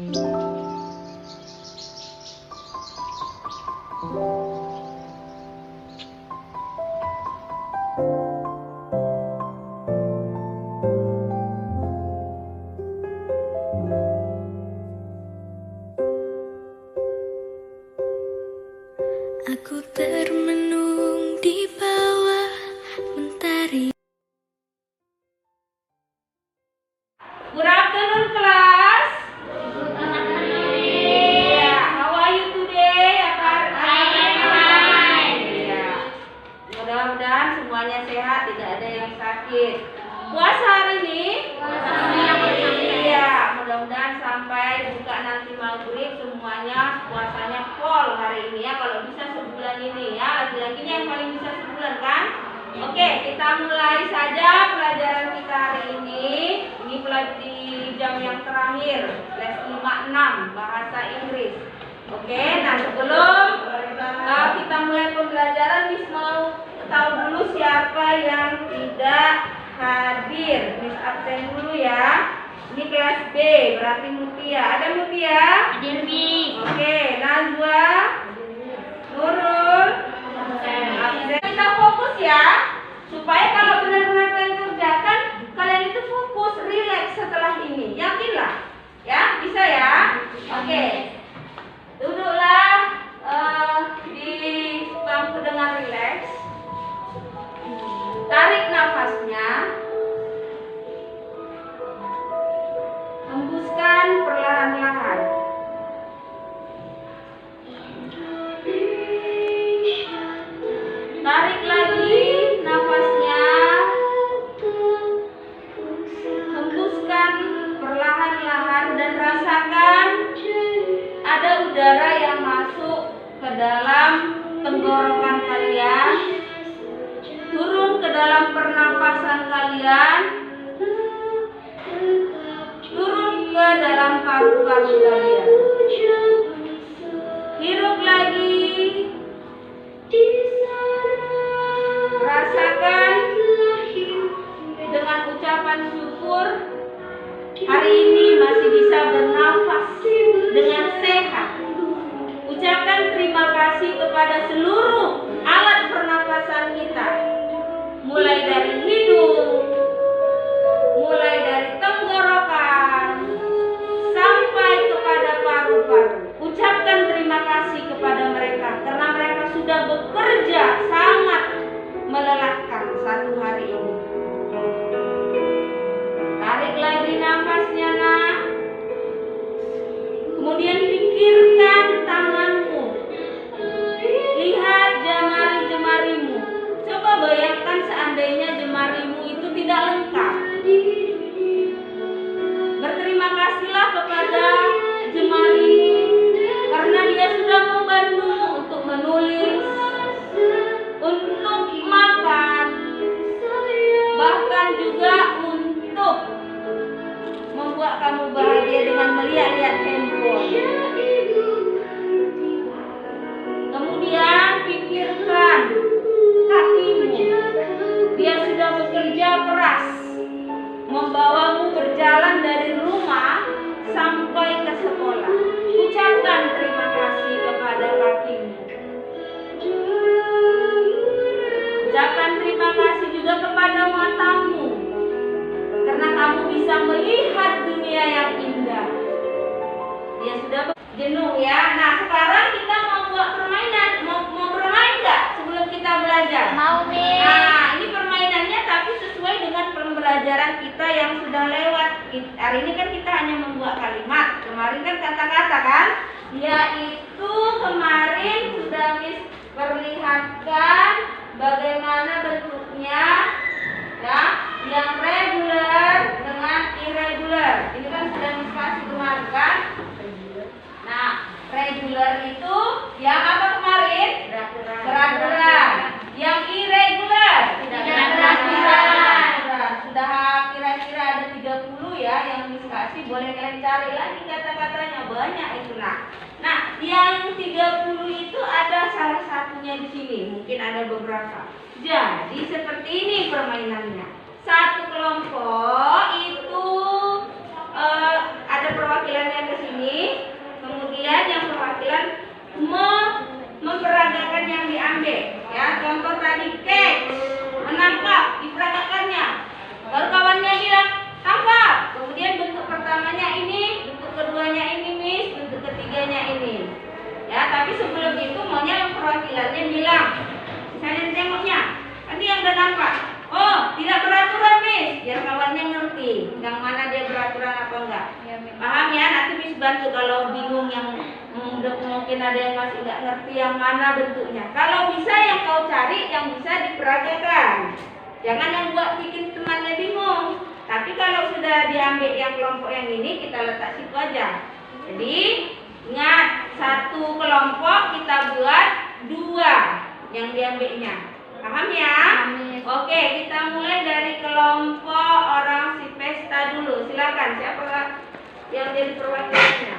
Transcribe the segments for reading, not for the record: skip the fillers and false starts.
Aku termenung di bawah mentari. Good afternoon, class. Yeah, how are you today? Yeah. Mudah-mudahan semuanya sehat, tidak ada yang sakit. Puasa hari ini? Iya, mudah-mudahan sampai buka nanti maghrib semuanya puasanya full hari ini ya. Kalau bisa sebulan ini ya, lagi-laginya yang paling bisa sebulan kan? Oke, kita mulai saja pelajaran kita hari ini. Ini di jam yang terakhir, les 56 bahasa Inggris. Oke, nah sebelum kita mulai pembelajaran, Miss mau tahu dulu siapa yang tidak hadir. Miss absen dulu ya. Ini kelas B, berarti Mutia. Ada Mutia? Hadir, Mi. Oke, Najwa, Nurul, absen. Kita fokus ya, supaya kalau benar-benar kalian kerjakan, kalian itu fokus, relax setelah ini. Yakinlah, ya, bisa ya. Oke, duduklah di bangku dengan relax. Tarik nafasnya, hembuskan perlahan-lahan. Tarik lagi nafasnya, hembuskan perlahan-lahan dan rasakan ada udara yang masuk ke dalam tenggorokan kalian, turun ke dalam pernapasan kalian, turun ke dalam paru-paru kalian. Hirup lagi. Rasakan dengan ucapan syukur hari ini masih bisa bernafas dengan sehat. Ucapkan terima kasih kepada seluruh alat pernapasan kita, mulai dari hidung, mulai dari tenggorokan, sampai kepada paru-paru. Ucapkan terima kasih kepada mereka karena mereka sudah bekerja sangat melelahkan satu hari ini. Tarik lagi nafasnya, nak. Kemudian pikirkan tanganmu. Lihat jemari-jemarimu. Coba bayangkan seandainya jemarimu itu tidak lengkap. Berterima kasihlah kepada jemarimu karena dia sudah membantumu untuk menulis, untuk makan, bahkan juga untuk membuat kamu bahagia dengan melihat-lihat handphone. Kemudian pikirkan kakimu. Dia sudah bekerja keras membawamu berjalan dari rumah sampai ke sekolah. Ucapkan terima kasih kepada kakimu. Ucapkan terima kasih juga kepada matamu karena kamu bisa melihat dunia yang indah. Dia sudah jenuh ya. Nah, sekarang kita mau buat permainan. Mau bermain nggak sebelum kita belajar? Mau, Mi. Nah, ini permainannya tapi sesuai dengan pembelajaran kita yang sudah lewat. Hari ini kan kita hanya membuat kalimat. Kemarin kan kata-kata kan? Yaitu kemarin sudah Miss perlihatkan bagaimana bentuknya ya, yang regular dengan irregular. Ini kan sudah Miss kasih kemarin kan? Nah, regular itu yang apa kemarin? Berat-berat. Yang irregular Tidak berat-berat. Sudah kira-kira ada 30 ya yang Miss kasih. Boleh kalian cari lagi kata-katanya, banyak itu. Nah, yang 30 itu ada salah satunya di sini. Mungkin ada beberapa. Jadi seperti ini permainannya. Satu kelompok itu ada perwakilannya ke sini. kenapa? Oh, tidak beraturan, Miss. Biar kawannya ngerti yang mana dia beraturan apa enggak. Paham ya? Nanti Miss bantu kalau bingung yang mungkin ada yang masih nggak ngerti yang mana bentuknya. Kalau bisa yang kau cari yang bisa diperagakan. Jangan yang buat bikin temannya bingung. Tapi kalau sudah diambil yang kelompok yang ini, kita letak situ aja. Jadi ingat, satu kelompok kita buat 2 yang diambilnya. Paham ya? Oke, kita mulai dari kelompok orang si pesta dulu. Silakan, siapa yang jadi perwakilannya?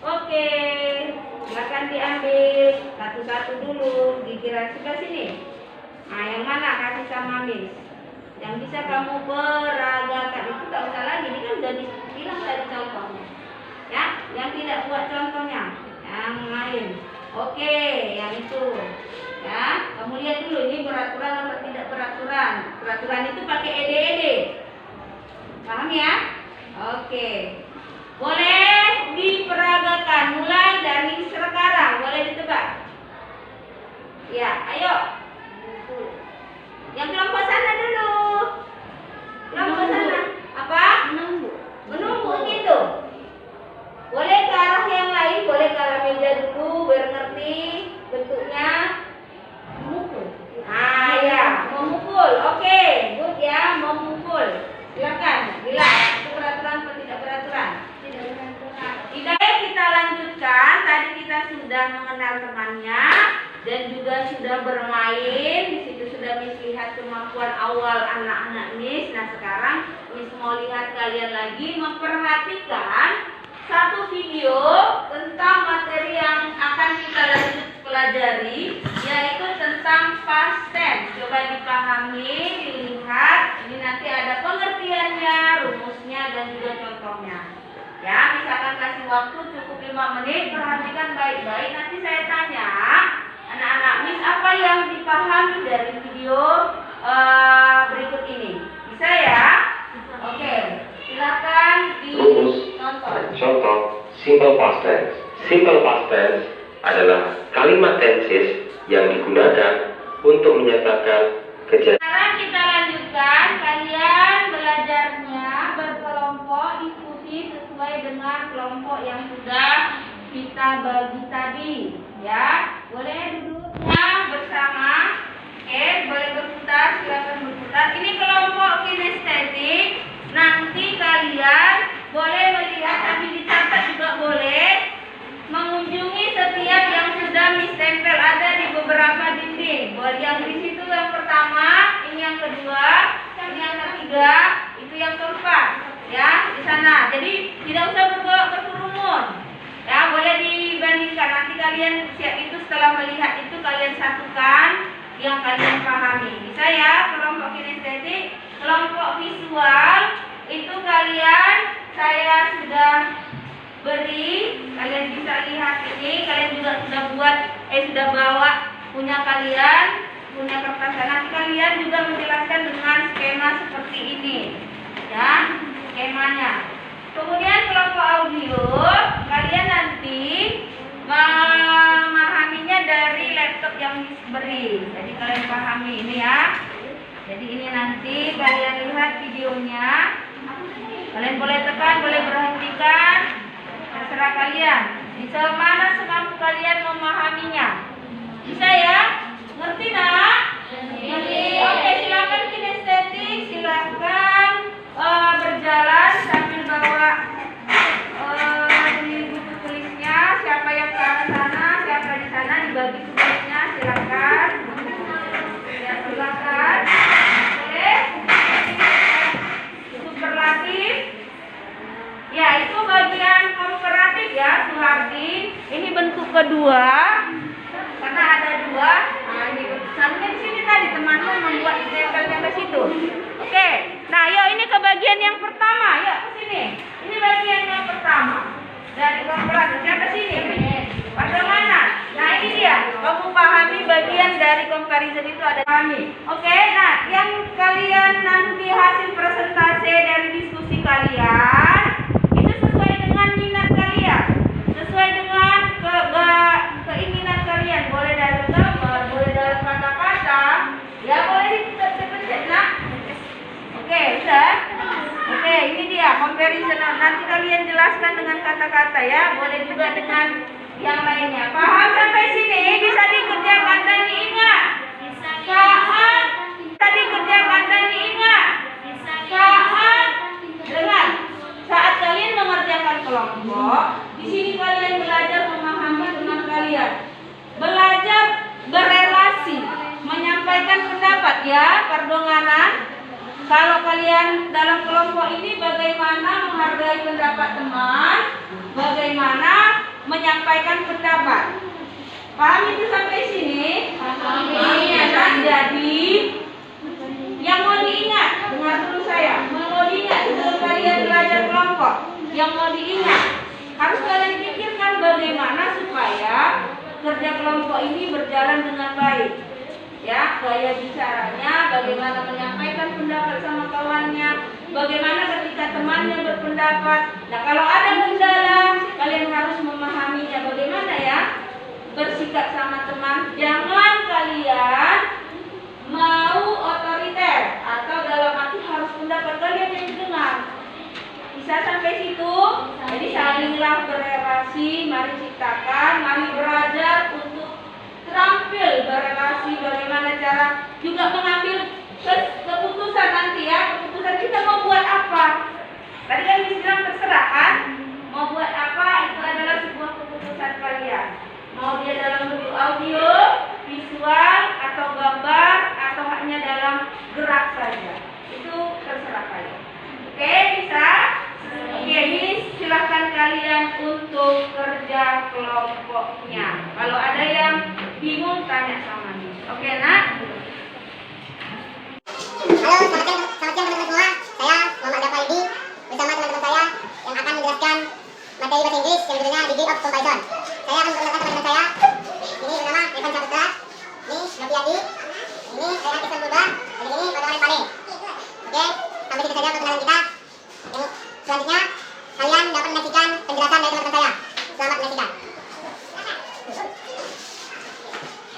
Oke, silakan diambil satu-satu dulu. Giliran sebelah sini. Nah, yang mana kasih sama Miss? Yang bisa kamu peragakan itu tak usah lagi. Ini kan udah dibilang tadi contohnya. Ya, yang tidak buat contohnya, yang lain. Oke, yang itu. Ya, kamu lihat dulu ini peraturan atau tidak peraturan. Peraturan itu pakai ede-ede. Paham ya? Oke. Boleh diperagakan mulai dari sekarang. Boleh ditebak? Ya, ayo. Yang kelompok sana dulu. Kelompok sana. Apa? Menunggu gitu. Boleh ke arah yang lain, boleh ke arah meja dulu biar ngerti bentuknya. Memukul. Ah ya, memukul. Oke, good ya, memukul. Silakan. Bila itu peraturan atau tidak peraturan? Tidak. Kita lanjutkan. Tadi kita sudah mengenal temannya dan juga sudah bermain. Di situ sudah Miss lihat kemampuan awal anak-anak Miss. Nah, sekarang Miss mau lihat kalian lagi memperhatikan satu video tentang materi yang akan kita lanjut pelajari, yaitu tentang past tense. Coba dipahami, dilihat. Ini nanti ada pengertiannya, rumusnya, dan juga contohnya. Ya, misalkan kasih waktu cukup 5 menit, perhatikan baik-baik. Nanti saya tanya anak-anak Miss apa yang dipahami dari video berikut ini. Bisa ya? Oke, silakan ditonton. Contoh simple past tense. Simple past tense adalah kalimat tenses yang digunakan untuk menyatakan kejadian. Sekarang kita lanjutkan. Kalian belajarnya berkelompok, diskusi sesuai dengan kelompok yang sudah kita bagi tadi. Ya, boleh duduknya bersama. Oke, boleh berputar, silakan berputar. Ini kelompok kinestetik. Nanti kalian boleh melihat tapi dicatat juga boleh. Mengunjungi setiap yang sudah Miss tempel ada di beberapa dinding. Boleh yang di situ yang pertama, ini yang kedua, ini yang ketiga, itu yang keempat. Ya, di sana. Jadi tidak usah berkerumun. Ya, boleh dibandingkan. Nanti kalian siap itu setelah melihat itu kalian satukan yang kalian pahami. Bisa ya, kelompok kinestetik, kelompok visual itu kalian saya sudah beri, kalian bisa lihat ini, kalian juga sudah buat, sudah bawa punya kalian, punya kertas. Nanti kalian juga menjelaskan dengan skema seperti ini, ya, skemanya. Kemudian kelompok audio, kalian nanti memahaminya dari laptop yang diberi. Jadi kalian pahami ini ya. Jadi ini nanti kalian lihat videonya. Kalian boleh tekan, boleh berhentikan. Terserah kalian. Bisa mana semampu kalian memahaminya. Bisa ya? Ngerti nak? Ngerti. Oke, silakan kinestetik, silakan berjalan sambil bawa buku tulisnya. Siapa yang ke arah sana, siapa di sana dibagi tugasnya. Silakan. Ya, silakan. Oke. Superlatif. Ya, itu bagian komparatif ya, Suhardi. Ini bentuk kedua. Karena ada 2. Nah, ini satunya di sini tadi temanmu membuat tempelnya ke situ. Oke. Nah, yuk ini ke bagian yang pertama. Yuk ke sini. Ini bagian yang pertama. Dari komparatif. Siapa sini? Pada mana? Nah, ini dia. Kamu pahami bagian dari comparison itu ada kami. Oke. Nah, yang kalian nanti hasil presentasi dari diskusi kalian itu sesuai dengan minat kalian, sesuai dengan keinginan kalian. Boleh dari gambar, boleh dari kata-kata, ya boleh nanti kalian jelaskan dengan kata-kata ya, boleh juga dengan yang lainnya. Paham sampai sini? Bisa dikerjakan dan diingat. Saat tadi kerjakan dan diingat. Saat kalian mengerjakan kelompok, di sini kalian belajar memahami teman kalian, belajar berelasi, menyampaikan pendapat ya, perdonganan. Kalau kalian dalam kelompok ini bagaimana menghargai pendapat teman, bagaimana menyampaikan pendapat. Paham itu sampai sini? Jadi yang mau diingat, dengar dulu saya, mau diingat sebelum kalian belajar kelompok, yang mau diingat harus kalian pikirkan bagaimana supaya kerja kelompok ini berjalan dengan baik. Ya, gaya bicaranya, bagaimana menyampaikan pendapat sama kawannya, bagaimana ketika temannya berpendapat. Nah, kalau ada kendala, kalian harus memahaminya bagaimana ya bersikap sama teman. Jangan kalian mau otoriter atau dalam arti harus pendapat kalian yang didengar. Bisa sampai situ? Jadi salinglah berelasi, mari ciptakan, mari belajar untuk terampil berelasi, bagaimana cara juga mengambil keputusan nanti ya, keputusan kita mau buat apa. Tadi kan bilang terserah kan, mau buat apa itu adalah sebuah keputusan kalian. Mau dia dalam bentuk audio, visual, atau gambar, atau hanya dalam gerak saja, itu terserah kalian. Oke, bisa? Oke, ini silahkan kalian untuk kerja kelompoknya. Kalau ada yang bingung, tanya sama nih. Oke, nak? Halo, selamat siang teman-teman semua. Saya Muhammad Dafaidi bersama teman-teman saya yang akan menjelaskan materi bahasa Inggris yang judulnya Degree of Comparison. Saya akan memperkenalkan teman-teman saya. Ini bernama Evan Saputra, ini Novi Adi, ini saya Kisan Purba, dan ini Pada Pale. Oke, sampai situ saja perkenalan kita. Yang selanjutnya kalian dapat menyaksikan penjelasan dari teman-teman saya. Selamat menyaksikan.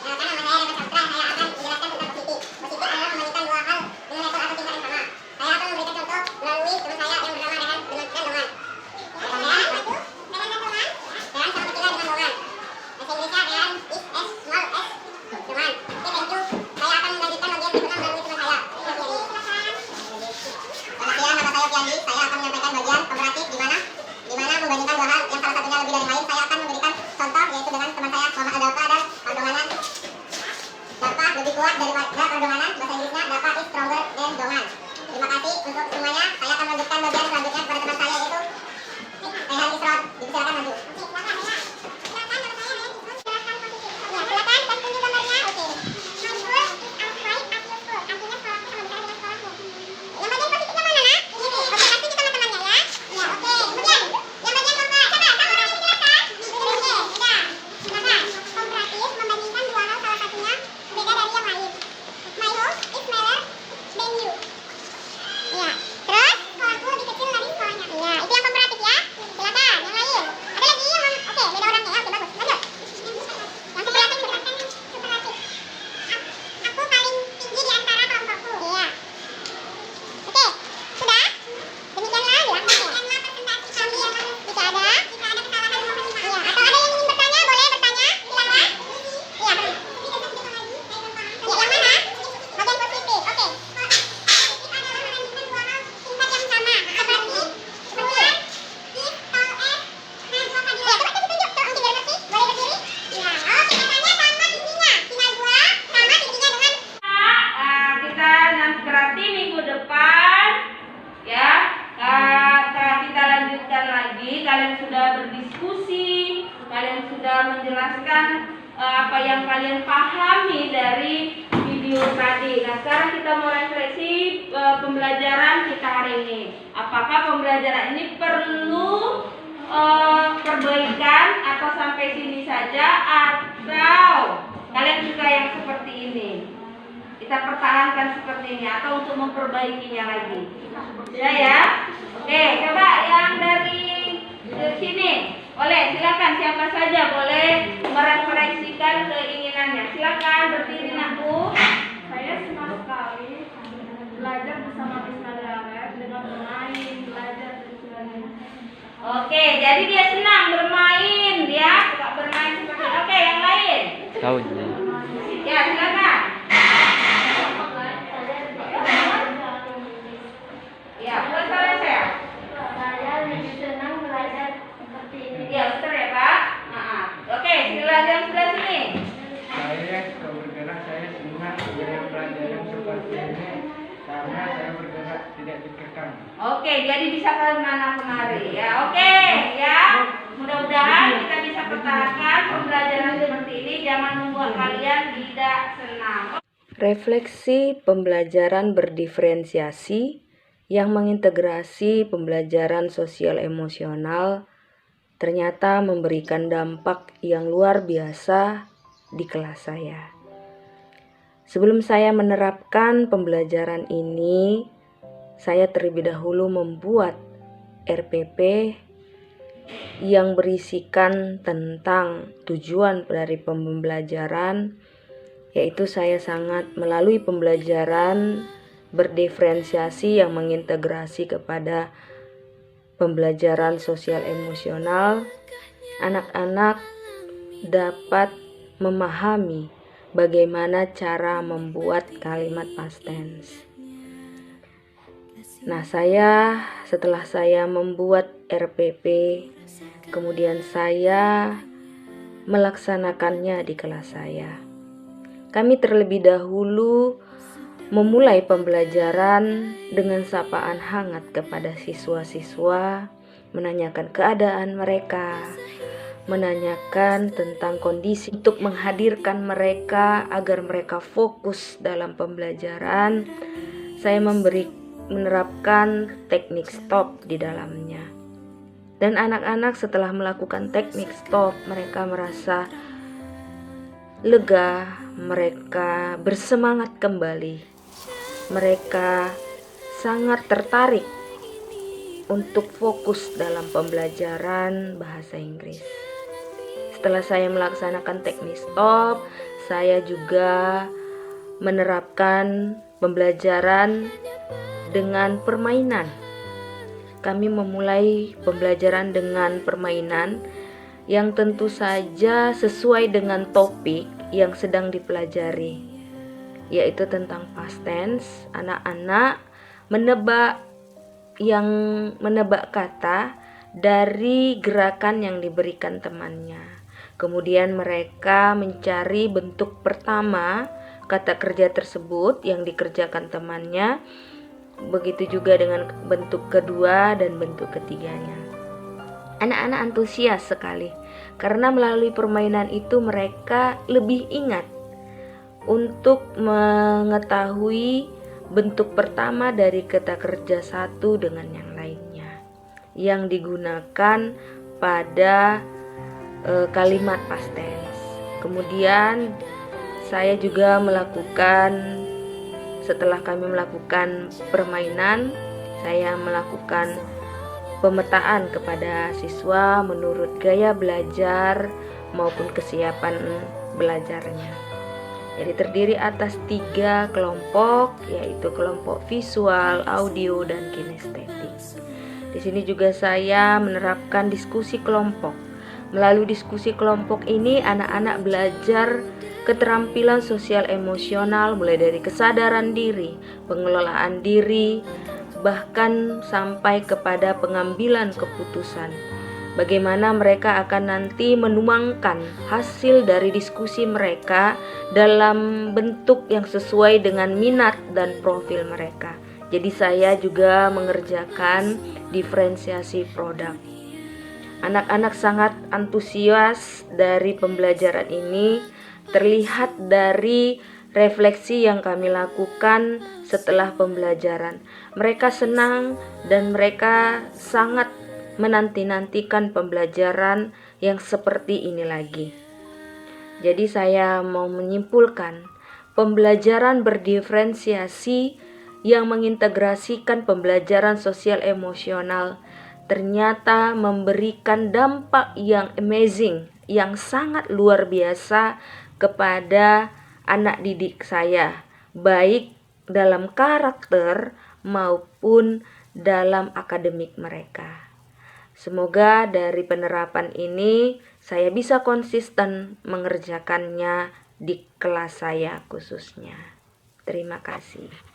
Karena nama saya Evan Saputra, saya akan menjelaskan tentang positif. Positif adalah membandingkan dua hal dengan level atau tingkat yang sama. Saya akan memberikan contoh melalui teman saya yang bernama Rehan dengan Dongan. Rehan sama kecilnya dengan Dongan. Bahasa Inggrisnya Rehan is as small as Dongan. Oke, thank you. Saya akan melanjutkan bagian berikutnya melalui teman saya. Selamat siang, nama saya Fiandi. Saya akan menyampaikan bagian komparatif di mana membandingkan dua hal yang salah satunya lebih dari lain. Saya akan memberikan contoh yaitu dengan teman saya Muhammad Adalfa dan Pardonganan. Dalfa lebih kuat daripada Pardonganan. Bahasa Inggrisnya Dalfa is stronger than Dongan. Terima kasih untuk semuanya. Saya akan melanjutkan bagian selanjutnya kepada teman saya yaitu Rehan Isrod. Silakan maju. Menjelaskan apa yang kalian pahami dari video tadi. Nah, sekarang kita mau refleksi pembelajaran kita hari ini. Apakah pembelajaran ini perlu perbaikan atau sampai sini saja, atau kalian suka yang seperti ini? Kita pertahankan seperti ini atau untuk memperbaikinya lagi? Ya. Oke, coba yang dari sini. Boleh, silakan siapa saja boleh merefleksikan keinginannya. Silakan berdiri, nakku. Saya senang sekali belajar bersama Miss Nadia dengan bermain, belajar dan sebagainya. Oke, jadi dia senang bermain, dia suka bermain seperti itu. Oke, yang lain. Tahu. Ya, silakan. Ya, buat saya. Saya lebih senang belajar seperti ini. Ya, betul ya, Pak. Oke, silakan yang sebelah sini. Saya suka bergerak, saya senang dengan pelajaran seperti ini karena saya bergerak tidak dikekang. Oke, jadi bisa kemana kemari ya. Oke, ya. Mudah-mudahan kita bisa pertahankan pembelajaran seperti ini. Jangan membuat kalian tidak senang. Refleksi pembelajaran berdiferensiasi yang mengintegrasi pembelajaran sosial emosional ternyata memberikan dampak yang luar biasa di kelas saya. Sebelum saya menerapkan pembelajaran ini, saya terlebih dahulu membuat RPP yang berisikan tentang tujuan dari pembelajaran, yaitu saya sangat melalui pembelajaran berdiferensiasi yang mengintegrasi kepada pembelajaran sosial emosional, anak-anak dapat memahami bagaimana cara membuat kalimat past tense. Nah, setelah saya membuat RPP, kemudian saya melaksanakannya di kelas saya. Kami terlebih dahulu memulai pembelajaran dengan sapaan hangat kepada siswa-siswa, menanyakan keadaan mereka, menanyakan tentang kondisi untuk menghadirkan mereka agar mereka fokus dalam pembelajaran. Saya menerapkan teknik stop di dalamnya. Dan anak-anak setelah melakukan teknik stop, mereka merasa lega, mereka bersemangat kembali. Mereka sangat tertarik untuk fokus dalam pembelajaran bahasa Inggris. Setelah saya melaksanakan teknik stop, saya juga menerapkan pembelajaran dengan permainan. Kami memulai pembelajaran dengan permainan yang tentu saja sesuai dengan topik yang sedang dipelajari, yaitu tentang past tense. Anak-anak menebak kata dari gerakan yang diberikan temannya. Kemudian mereka mencari bentuk pertama kata kerja tersebut yang dikerjakan temannya. Begitu juga dengan bentuk kedua dan bentuk ketiganya. Anak-anak antusias sekali karena melalui permainan itu mereka lebih ingat untuk mengetahui bentuk pertama dari kata kerja satu dengan yang lainnya yang digunakan pada kalimat past tense. Kemudian saya juga setelah kami melakukan permainan, saya melakukan pemetaan kepada siswa menurut gaya belajar maupun kesiapan belajarnya. Jadi terdiri atas 3 kelompok, yaitu kelompok visual, audio, dan kinestetik. Di sini juga saya menerapkan diskusi kelompok. Melalui diskusi kelompok ini anak-anak belajar keterampilan sosial emosional mulai dari kesadaran diri, pengelolaan diri, bahkan sampai kepada pengambilan keputusan. Bagaimana mereka akan nanti menuangkan hasil dari diskusi mereka dalam bentuk yang sesuai dengan minat dan profil mereka. Jadi saya juga mengerjakan diferensiasi produk. Anak-anak sangat antusias dari pembelajaran ini, terlihat dari refleksi yang kami lakukan setelah pembelajaran. Mereka senang dan mereka sangat menanti-nantikan pembelajaran yang seperti ini lagi. Jadi saya mau menyimpulkan, pembelajaran berdiferensiasi yang mengintegrasikan pembelajaran sosial emosional ternyata memberikan dampak yang amazing, yang sangat luar biasa kepada anak didik saya, baik dalam karakter maupun dalam akademik mereka. Semoga dari penerapan ini saya bisa konsisten mengerjakannya di kelas saya khususnya. Terima kasih.